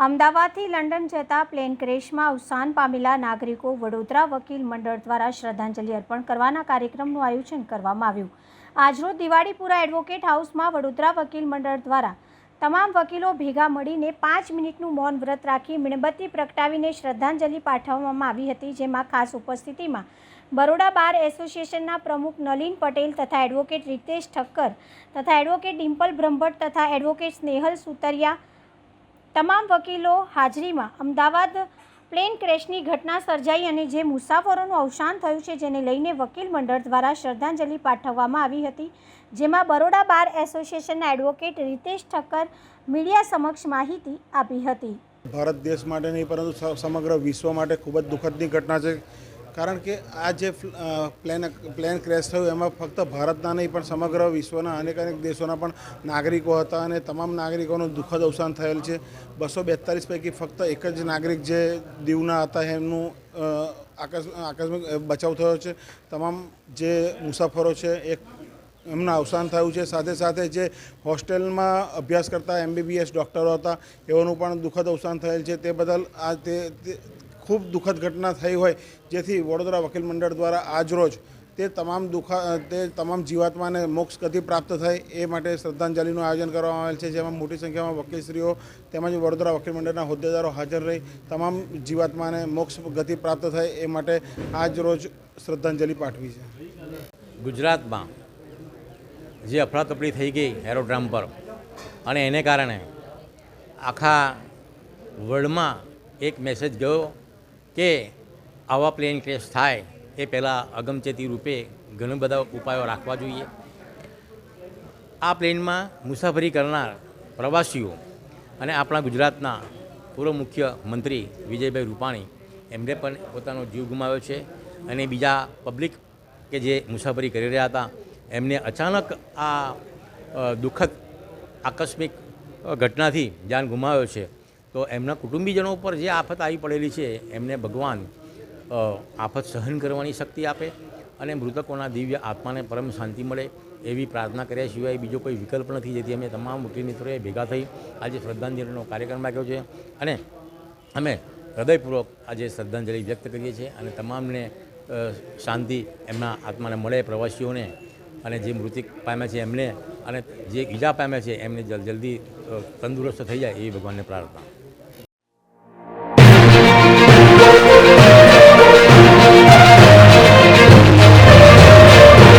અમદાવાદથી લંડન જતા પ્લેન ક્રેશમાં અવસાન પામેલા નાગરિકો વડોદરા વકીલ મંડળ દ્વારા શ્રદ્ધાંજલિ અર્પણ કરવાના કાર્યક્રમનું આયોજન કરવામાં આવ્યું। આજરોજ દિવાળીપુરા એડવોકેટ હાઉસમાં વડોદરા વકીલ મંડળ દ્વારા તમામ વકીલો ભેગા મળીને 5 મિનિટનું મૌન વ્રત રાખી મીણબત્તી પ્રગટાવીને શ્રદ્ધાંજલિ પાઠવવામાં આવી હતી, જેમાં ખાસ ઉપસ્થિતિમાં બરોડા બાર એસોસિએશનના પ્રમુખ નલિન પટેલ તથા એડવોકેટ રીતેશ ઠક્કર તથા એડવોકેટ ડિમ્પલ બ્રહ્મભટ્ટ તથા એડવોકેટ સ્નેહલ સુતરિયા તમામ વકીલો હાજરીમાં અમદાવાદ પ્લેન ક્રેશની ઘટના સર્જાઈ અને જે મુસાફરોનું અવસાન થયું છે, જેને લઈને વકીલ મંડળ દ્વારા શ્રદ્ધાંજલિ પાઠવવામાં આવી હતી, જેમાં બરોડા બાર એસોસિએશનના એડવોકેટ રીતેશ ઠક્કર મીડિયા સમક્ષ માહિતી આપી હતી। ભારત દેશ માટે નહીં પરંતુ સમગ્ર વિશ્વ માટે ખૂબ જ દુઃખદની ઘટના છે, કારણ કે આ જે પ્લેન ક્રેશ થયું એમાં ફક્ત ભારતના નહીં પણ સમગ્ર વિશ્વના અનેક દેશોના પણ નાગરિકો હતા અને તમામ નાગરિકોનું દુઃખદ અવસાન થયેલ છે। 242 પૈકી ફક્ત એક જ નાગરિક જે દીવના હતા એમનું આકસ્મિક બચાવ થયો છે। તમામ જે મુસાફરો છે એમનું અવસાન થયું છે। સાથે સાથે જે હોસ્ટેલમાં અભ્યાસ કરતા MBBS ડૉક્ટરો હતા એઓનું પણ દુઃખદ અવસાન થયેલ છે। તે બદલ આ ખૂબ દુઃખદ ઘટના થઈ હોય, જેથી વડોદરા વકીલ મંડળ દ્વારા આજરોજ તે તમામ જીવાત્માને મોક્ષ ગતિ પ્રાપ્ત થાય એ માટે શ્રદ્ધાંજલિનું આયોજન કરવામાં આવેલ છે, જેમાં મોટી સંખ્યામાં વકીલશ્રીઓ તેમજ વડોદરા વકીલ મંડળના હોદ્દેદારો હાજર રહી તમામ જીવાત્માને મોક્ષ ગતિ પ્રાપ્ત થાય એ માટે આજરોજ શ્રદ્ધાંજલિ પાઠવી છે। ગુજરાતમાં જે અફરાતફરી થઈ ગઈ એરોડ્રામ પર અને એને કારણે આખા વર્લ્ડમાં એક મેસેજ ગયો કે આવા પ્લેન ક્રેશ થાય એ પહેલાં અગમચેતી રૂપે ઘણા બધા ઉપાયો રાખવા જોઈએ। આ પ્લેનમાં મુસાફરી કરનાર પ્રવાસીઓ અને આપણા ગુજરાતના પૂર્વ મુખ્યમંત્રી વિજયભાઈ રૂપાણી એમણે પણ પોતાનો જીવ ગુમાવ્યો છે અને બીજા પબ્લિક કે જે મુસાફરી કરી રહ્યા હતા એમને અચાનક આ દુઃખદ આકસ્મિક ઘટનાથી જાન ગુમાવ્યો છે। તો એમના કુટુંબીજનો ઉપર જે આફત આવી પડેલી છે એમને ભગવાન આફત સહન કરવાની શક્તિ આપે અને મૃતકોના દિવ્ય આત્માને પરમ શાંતિ મળે એવી પ્રાર્થના કર્યા સિવાય બીજો કોઈ વિકલ્પ નથી। જેથી અમે તમામ વકીલ મિત્રોએ ભેગા થઈ આજે શ્રદ્ધાંજલિનો કાર્યક્રમ રાખ્યો છે અને અમે હૃદયપૂર્વક આજે શ્રદ્ધાંજલિ વ્યક્ત કરીએ છીએ અને તમામને શાંતિ એમના આત્માને મળે, પ્રવાસીઓને અને જે મૃત્યુ પામ્યા છે એમને અને જે ઈજા પામ્યા છે એમને જલ્દી તંદુરસ્ત થઈ જાય એવી ભગવાનને પ્રાર્થના।